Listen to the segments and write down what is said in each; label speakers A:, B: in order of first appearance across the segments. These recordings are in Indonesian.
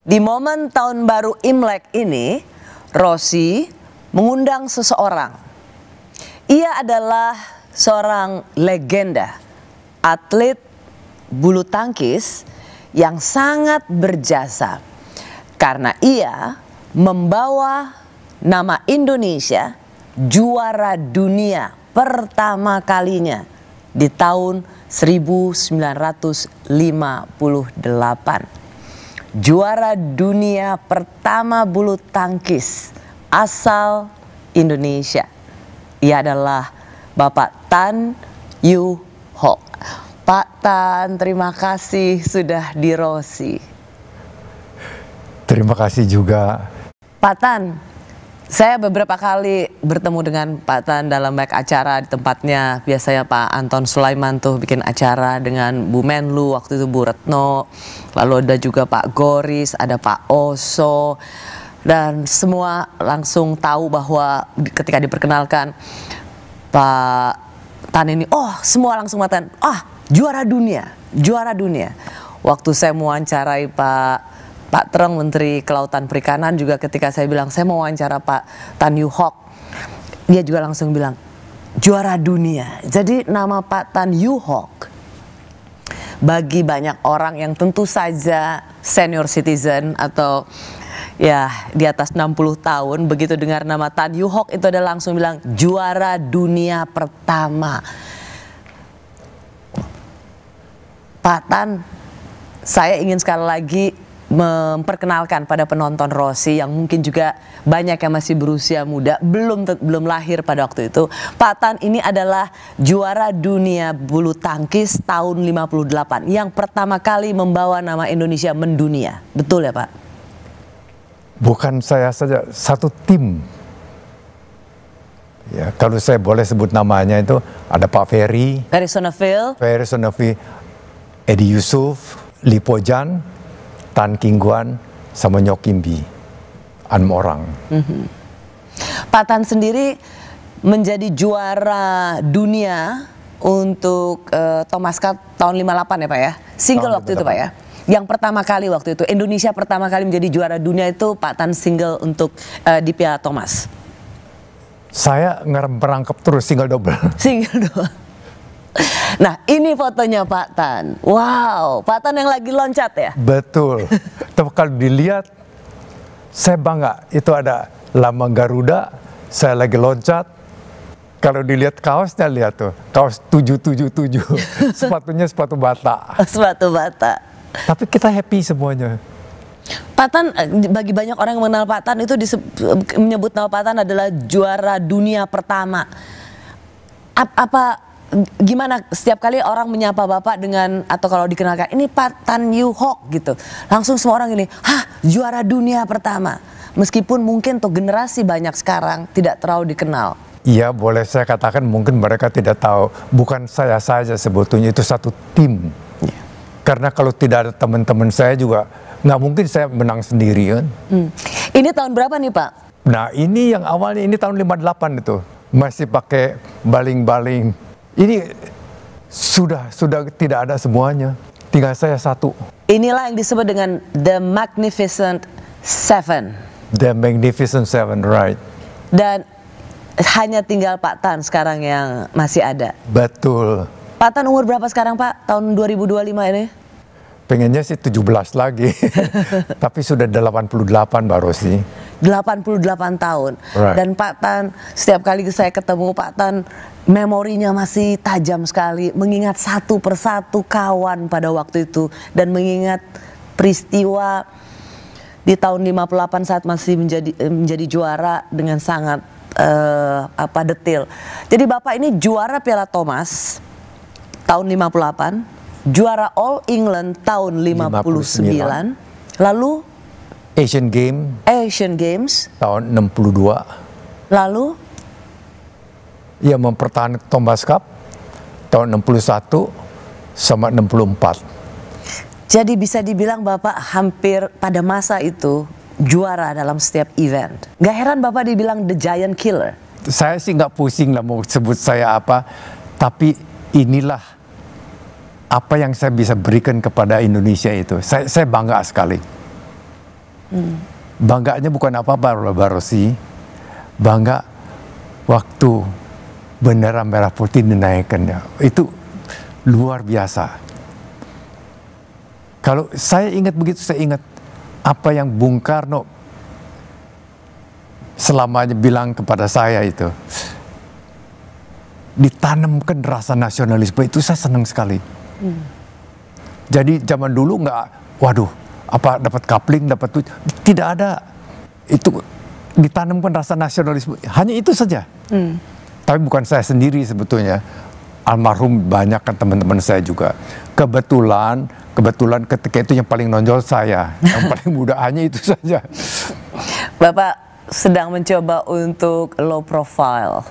A: Di momen tahun baru Imlek ini, Rossi mengundang seseorang. Ia adalah seorang legenda, atlet bulu tangkis yang sangat berjasa karena ia membawa nama Indonesia juara dunia pertama kalinya di tahun 1958. Juara dunia pertama bulu tangkis asal Indonesia. Ia adalah Bapak Tan Yu Hock. Pak Tan, terima kasih sudah di Rossi.
B: Terima kasih juga.
A: Pak Tan, saya beberapa kali bertemu dengan Pak Tan dalam banyak acara di tempatnya. Biasanya Pak Anton Sulaiman tuh bikin acara dengan Bu Menlu, waktu itu Bu Retno. Lalu ada juga Pak Goris, ada Pak Oso. Dan semua langsung tahu bahwa ketika diperkenalkan Pak Tan ini, semua langsung mengatakan, juara dunia, juara dunia. Waktu saya mewawancarai Pak Treng, Menteri Kelautan Perikanan, juga ketika saya bilang saya mau wawancara Pak Tan Yu Hock, dia juga langsung bilang juara dunia. Jadi nama Pak Tan Yu Hock bagi banyak orang yang tentu saja senior citizen atau ya di atas 60 tahun, begitu dengar nama Tan Yu Hock itu adalah langsung bilang juara dunia pertama. Pak Tan, saya ingin sekali lagi memperkenalkan pada penonton Rossi yang mungkin juga banyak yang masih berusia muda, belum lahir pada waktu itu. Pak Tan ini adalah juara dunia bulu tangkis tahun 58 yang pertama kali membawa nama Indonesia mendunia. Betul ya Pak?
B: Bukan saya saja, satu tim. Ya, kalau saya boleh sebut namanya itu ada Pak Ferry Sonnefield, Edi Yusuf, Lipo Jan, Tan King Guan, sama Nyok Kim Bi, 6 orang.
A: Pak Tan sendiri menjadi juara dunia untuk Thomas Cup tahun 58 ya Pak ya? Single tahun waktu 58. Itu Pak ya? Yang pertama kali waktu itu, Indonesia pertama kali menjadi juara dunia itu Pak Tan single untuk di Piala Thomas.
B: Saya merangkap terus single double.
A: Single double. Nah ini fotonya Pak Tan. Wow, Pak Tan yang lagi loncat ya?
B: Betul. Tapi kalau dilihat, saya bangga. Itu ada lambang Garuda, saya lagi loncat. Kalau dilihat kaosnya, lihat tuh, kaos 777. Sepatunya sepatu bata.
A: Sepatu bata.
B: Tapi kita happy semuanya.
A: Pak Tan, bagi banyak orang yang mengenal Pak Tan itu menyebut nama Pak Tan adalah juara dunia pertama. Gimana setiap kali orang menyapa Bapak dengan, atau kalau dikenalkan ini Pak Tan Yu Hock gitu, langsung semua orang ini, juara dunia pertama. Meskipun mungkin tuh generasi banyak sekarang tidak terlalu dikenal.
B: Iya, boleh saya katakan mungkin mereka tidak tahu. Bukan saya saja sebetulnya, itu satu tim. Karena kalau tidak ada teman-teman saya juga nggak mungkin saya menang sendiri kan.
A: Ini tahun berapa nih Pak?
B: Nah ini yang awalnya, ini tahun 58 itu. Masih pakai baling-baling. Ini sudah tidak ada semuanya. Tinggal saya satu.
A: Inilah yang disebut dengan The Magnificent Seven.
B: The Magnificent Seven, right.
A: Dan hanya tinggal Pak Tan sekarang yang masih ada.
B: Betul.
A: Pak Tan umur berapa sekarang Pak? Tahun 2025 ini?
B: Pengennya sih 17 lagi. Tapi sudah 88 baru sih.
A: 88 tahun.
B: Right.
A: Dan Pak Tan, setiap kali saya ketemu Pak Tan, memorinya masih tajam sekali. Mengingat satu persatu kawan pada waktu itu. Dan mengingat peristiwa di tahun 58 saat masih menjadi juara dengan sangat detail. Jadi Bapak ini juara Piala Thomas tahun 58, juara All England tahun 59. Lalu
B: Asian
A: Games
B: tahun 62.
A: Lalu
B: ya mempertahankan Thomas Cup tahun 61 sama 64.
A: Jadi bisa dibilang Bapak hampir pada masa itu juara dalam setiap event. Gak heran Bapak dibilang the giant killer.
B: Saya sih nggak pusing lah mau sebut saya apa, tapi inilah apa yang saya bisa berikan kepada Indonesia itu. Saya bangga sekali. Bangganya bukan apa-apa Mbak Rosi, bangga waktu bendera merah putih dinaikkan, itu luar biasa. Kalau saya ingat begitu, saya ingat apa yang Bung Karno selamanya bilang kepada saya itu. Ditanamkan rasa nasionalisme itu, saya senang sekali. Jadi zaman dulu nggak, waduh, apa dapat kapling, dapat tidak ada. Itu ditanamkan rasa nasionalisme, hanya itu saja. Tapi bukan saya sendiri sebetulnya. Almarhum banyak kan teman-teman saya juga. Kebetulan ketika itu yang paling nonjol saya, yang paling muda, hanya itu saja.
A: Bapak sedang mencoba untuk low profile.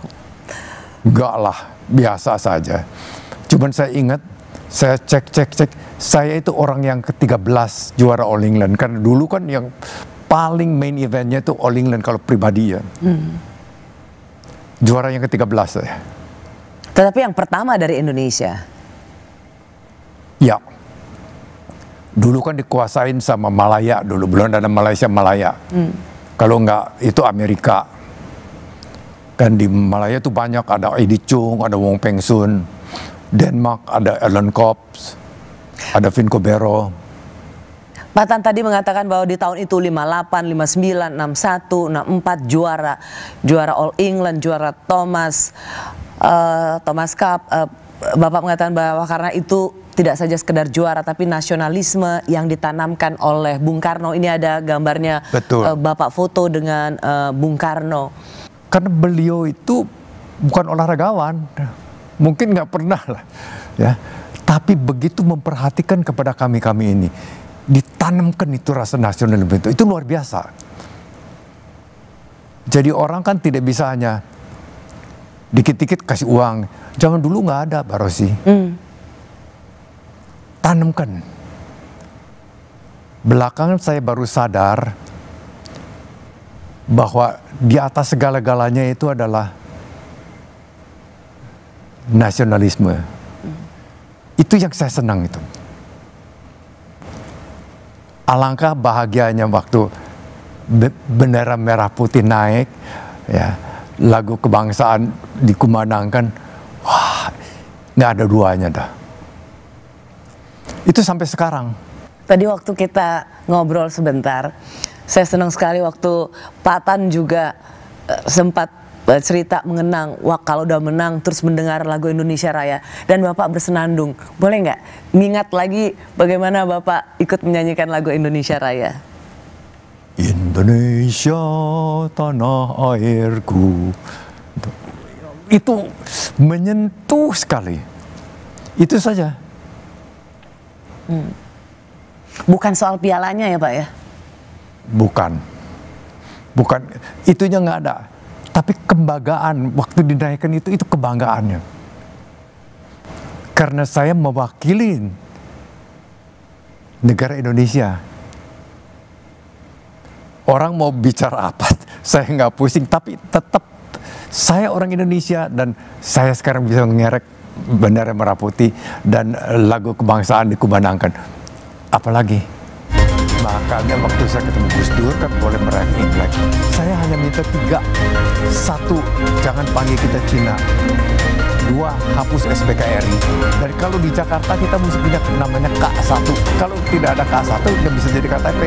B: Enggak lah, biasa saja. Cuman saya ingat, saya cek, saya itu orang yang ke-13 juara All England. Karena dulu kan yang paling main eventnya itu All England kalau pribadi ya. Juara yang ke-13 saya.
A: Tetapi yang pertama dari Indonesia.
B: Ya. Dulu kan dikuasain sama Malaya dulu, belum ada Malaysia Malaya. Kalau enggak itu Amerika. Dan di Malaya itu banyak, ada Eddie Chung, ada Wong Peng Sun. Denmark ada Ellen Kops, ada Vinko Bero.
A: Pak Tan tadi mengatakan bahwa di tahun itu 58, 59, 61, 64 juara All England, juara Thomas Cup. Bapak mengatakan bahwa karena itu tidak saja sekedar juara, tapi nasionalisme yang ditanamkan oleh Bung Karno. Ini ada gambarnya.
B: Betul.
A: Bapak foto dengan Bung Karno.
B: Karena beliau itu bukan olahragawan, mungkin nggak pernah lah, ya. Tapi begitu memperhatikan kepada kami ini, ditanamkan itu rasa nasionalisme itu luar biasa. Jadi orang kan tidak bisa hanya dikit-dikit kasih uang. Zaman dulu nggak ada, Mbak Rosi. Tanamkan. Belakangan saya baru sadar bahwa di atas segala-galanya itu adalah nasionalisme. Itu yang saya senang itu. Alangkah bahagianya waktu bendera merah putih naik, ya, lagu kebangsaan dikumandangkan, wah, nggak ada duanya dah. Itu sampai sekarang.
A: Tadi waktu kita ngobrol sebentar, saya senang sekali waktu Pak Tan juga sempat cerita mengenang, wah kalau udah menang terus mendengar lagu Indonesia Raya dan Bapak bersenandung. Boleh nggak ngingat lagi bagaimana Bapak ikut menyanyikan lagu Indonesia Raya?
B: Indonesia tanah airku. Itu menyentuh sekali. Itu saja.
A: Bukan soal pialanya ya Pak ya?
B: Bukan. Itunya nggak ada. Tapi kebanggaan waktu dinaikkan itu kebanggaannya. Karena saya mewakili negara Indonesia. Orang mau bicara apa, saya nggak pusing. Tapi tetap saya orang Indonesia dan saya sekarang bisa mengerek bendera merah putih dan lagu kebangsaan dikumandangkan. Apalagi? Makanya waktu saya ketemu Gus Dur kan boleh meraih Imlek. Saya hanya minta 3. 1, jangan panggil kita Cina. 2, hapus SBKRI. Dan kalau di Jakarta kita mesti punya namanya K1. Kalau tidak ada K1 nggak bisa jadi KTP.